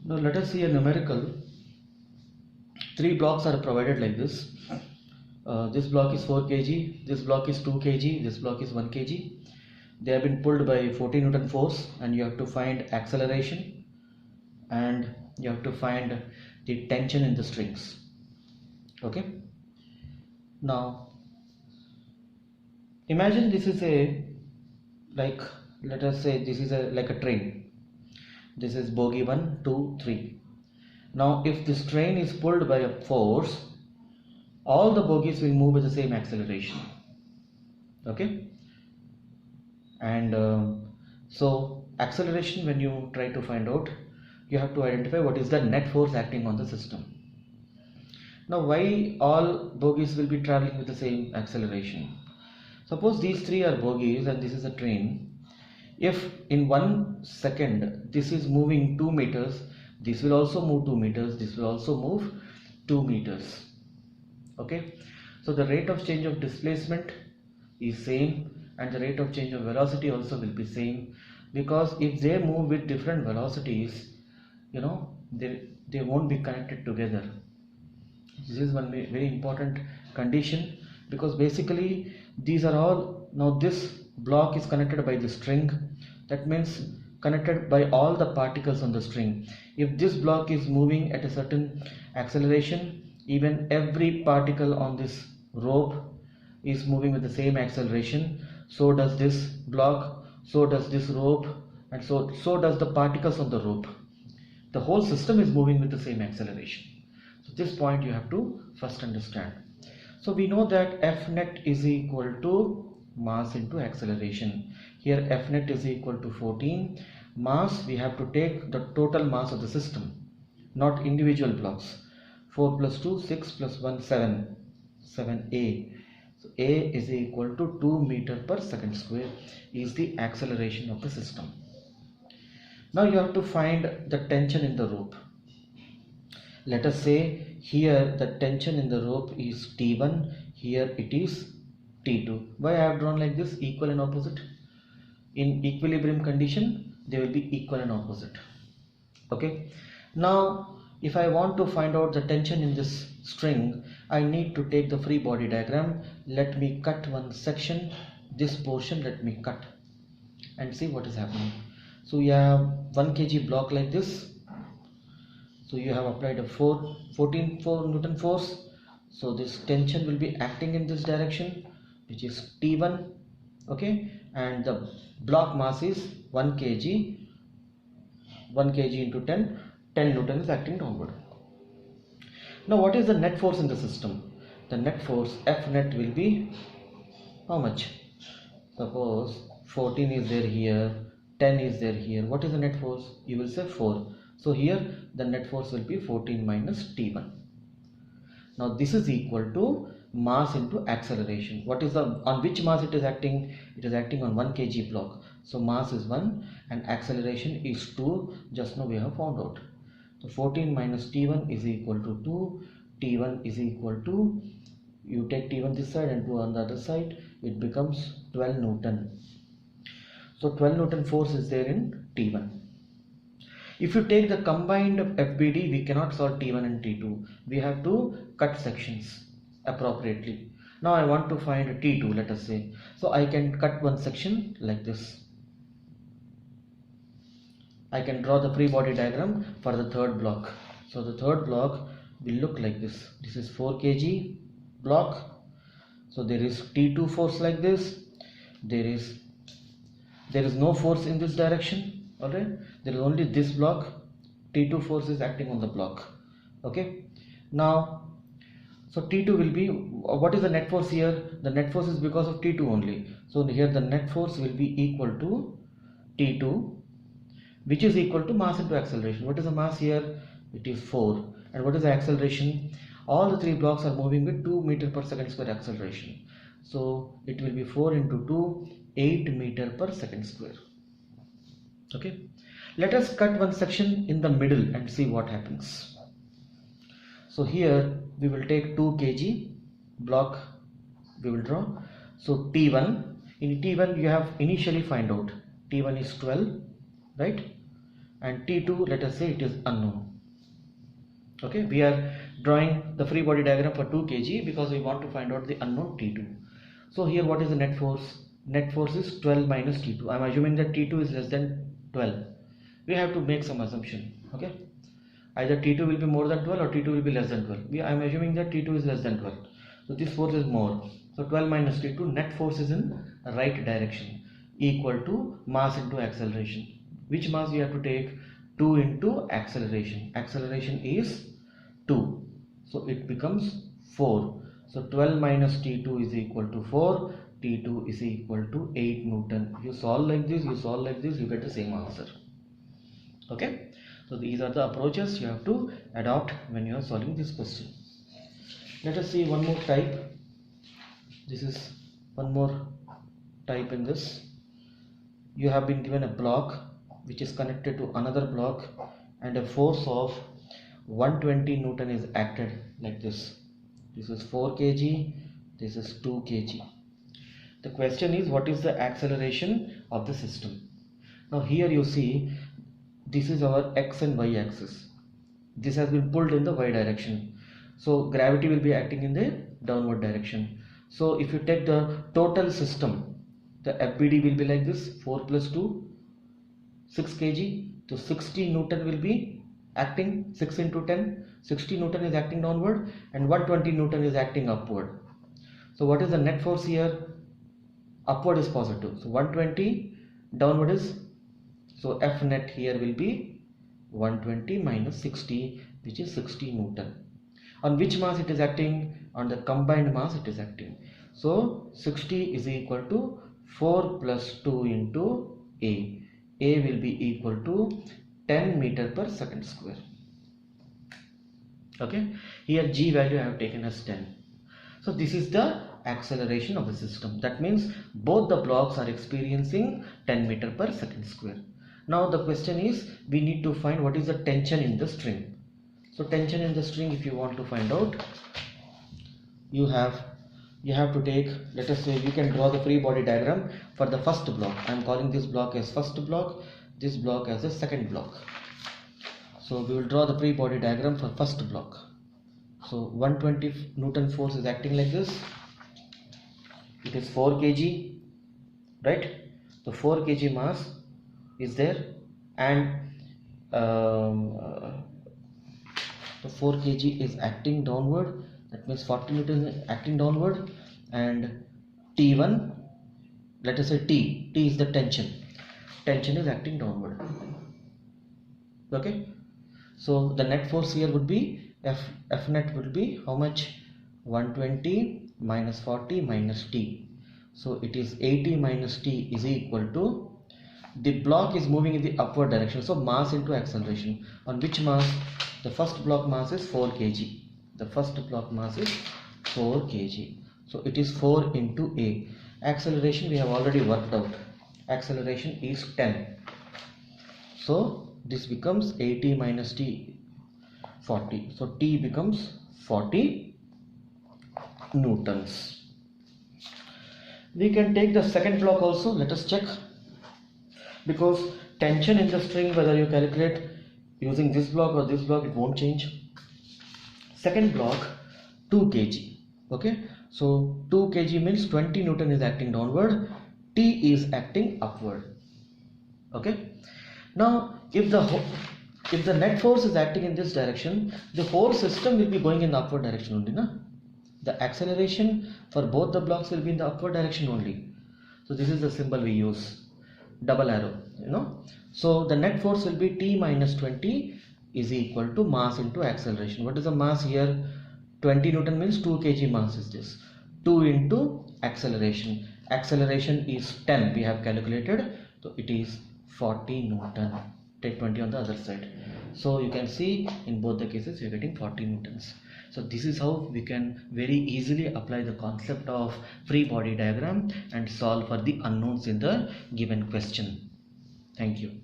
Now let us see a numerical. 3 blocks are provided like this. This block is 4 kg, this block is 2 kg, this block is 1 kg. They have been pulled by 14 Newton force, and you have to find acceleration and you have to find the tension in the strings. Okay. Now imagine this is let us say this is like a train. This is bogie 1, 2, 3. Now if this train is pulled by a force, all the bogies will move with the same acceleration. Okay. And so acceleration, when you try to find out, you have to identify what is the net force acting on the system. Now why all bogies will be traveling with the same acceleration? Suppose these 3 are bogies and this is a train. If in 1 second this is moving 2 meters, this will also move 2 meters, this will also move 2 meters. Okay, so the rate of change of displacement is same, and the rate of change of velocity also will be same, because if they move with different velocities, they won't be connected together. This is one very important condition, because basically these are all, now this block is connected by the string, that means connected by all the particles on the string. If this block is moving at a certain acceleration, even every particle on this rope is moving with the same acceleration. So does this block, so does this rope, and so does the particles on the rope. The whole system is moving with the same acceleration. So this point you have to first understand. So we know that F net is equal to mass into acceleration. Here F net is equal to 14. Mass, we have to take the total mass of the system, not individual blocks. 4 plus 2, 6 plus 1, 7. 7a. So a is equal to 2 meter per second square is the acceleration of the system. Now you have to find the tension in the rope. Let us say here the tension in the rope is T1, here it is T2. Why I have drawn like this, equal and opposite? In equilibrium condition they will be equal and opposite. Okay. Now if I want to find out the tension in this string, I need to take the free body diagram. Let me cut one section, this portion let me cut and see what is happening. So you have 1 kg block like this. So you have applied a 14 Newton force. So this tension will be acting in this direction, which is T1. Okay, and the block mass is 1 kg. 1 kg into 10 Newton is acting downward. Now what is the net force in the system? The net force F net will be how much? Suppose 14 is there here, 10 is there here. What is the net force? You will say 4. So here the net force will be 14 minus T1. Now this is equal to mass into acceleration. What is on which mass it is acting? It is acting on 1 kg block. So mass is 1 and acceleration is 2. Just now we have found out. So 14 minus T1 is equal to 2. T1 is equal to, you take T1 this side and 2 on the other side, it becomes 12 Newton. So 12 Newton force is there in T1. If you take the combined FBD, we cannot solve T1 and T2. We have to cut sections appropriately. Now I want to find T2, let us say. So I can cut one section like this. I can draw the free body diagram for the third block. So the third block will look like this. This is 4 kg block. So there is T2 force like this. There is no force in this direction. Alright, there is only this block. T2 force is acting on the block. Okay. Now, so T2 will be, what is the net force here? The net force is because of T2 only. So here the net force will be equal to T2, which is equal to mass into acceleration. What is the mass here? It is 4. And what is the acceleration? All the 3 blocks are moving with 2 meter per second square acceleration. So it will be 4 into 2, 8 meter per second square. Okay. Let us cut one section in the middle and see what happens. So here we will take 2 kg block, we will draw. So T1, in T1 you have initially find out T1 is 12, right? and T2, let us say it is unknown. Okay, we are drawing the free body diagram for 2 kg because we want to find out the unknown T2. So here what is the net force? Net force is 12 minus T2. I am assuming that T2 is less than 12. We have to make some assumption. Okay, either T2 will be more than 12 or T2 will be less than 12. I am assuming that T2 is less than 12. So this force is more. So 12 minus T2, net force is in right direction, equal to mass into acceleration. Which mass we have to take? 2 into acceleration. Acceleration is 2. So it becomes 4. So 12 minus T2 is equal to 4. T2 is equal to 8 Newton. You solve like this, you solve like this, you get the same answer. Okay. So these are the approaches you have to adopt when you are solving this question. Let us see one more type. This is one more type in this. You have been given a block which is connected to another block and a force of 120 Newton is acted like this. This is 4 kg, this is 2 kg. The question is, what is the acceleration of the system? Now here you see, this is our x and y axis. This has been pulled in the y direction. So gravity will be acting in the downward direction. So if you take the total system, the FBD will be like this: 4 plus 2, 6 kg. So 60 Newton will be acting, 6 into 10, 60 Newton is acting downward and 120 Newton is acting upward. So what is the net force here? Upward is positive. So 120, downward is, so F net here will be 120 minus 60, which is 60 Newton. On which mass it is acting? On the combined mass it is acting. So 60 is equal to 4 plus 2 into A. A will be equal to 10 meter per second square. Okay, here G value I have taken as 10. So this is the acceleration of the system. That means both the blocks are experiencing 10 meter per second square. Now the question is, we need to find what is the tension in the string. So tension in the string, if you want to find out, you have to take, let us say, you can draw the free body diagram for the first block. I am calling this block as first block, this block as the second block. So we will draw the free body diagram for first block. So 120 Newton force is acting like this. It is 4 kg, right? The 4 kg mass is there, and the 4 kg is acting downward. That means 40 Newton is acting downward, and T1, let us say T is the tension. Tension is acting downward. Okay. So the net force here would be F net would be how much? 120 minus 40 minus T. So it is 80 minus T is equal to, the block is moving in the upward direction, so mass into acceleration. On which mass? The first block mass is 4 kg. The first block mass is 4 kg. So it is 4 into A. Acceleration we have already worked out. Acceleration is 10. So this becomes 80 minus T, 40. So T becomes 40 Newtons. We can take the second block also. Let us check. Because tension in the string, whether you calculate using this block or this block, it won't change. Second block, 2 kg. Okay, so 2 kg means 20 Newton is acting downward, T is acting upward. Okay, now if the net force is acting in this direction, the whole system will be going in the upward direction only, na? The acceleration for both the blocks will be in the upward direction only. So this is the symbol we use, double arrow, you know. So the net force will be T minus 20 is equal to mass into acceleration. What is the mass here? 20 Newton means 2 kg mass is this. 2 into acceleration. Acceleration is 10, we have calculated. So it is 40 Newton. Take 20 on the other side. So you can see in both the cases you are getting 40 Newtons. So this is how we can very easily apply the concept of free body diagram and solve for the unknowns in the given question. Thank you.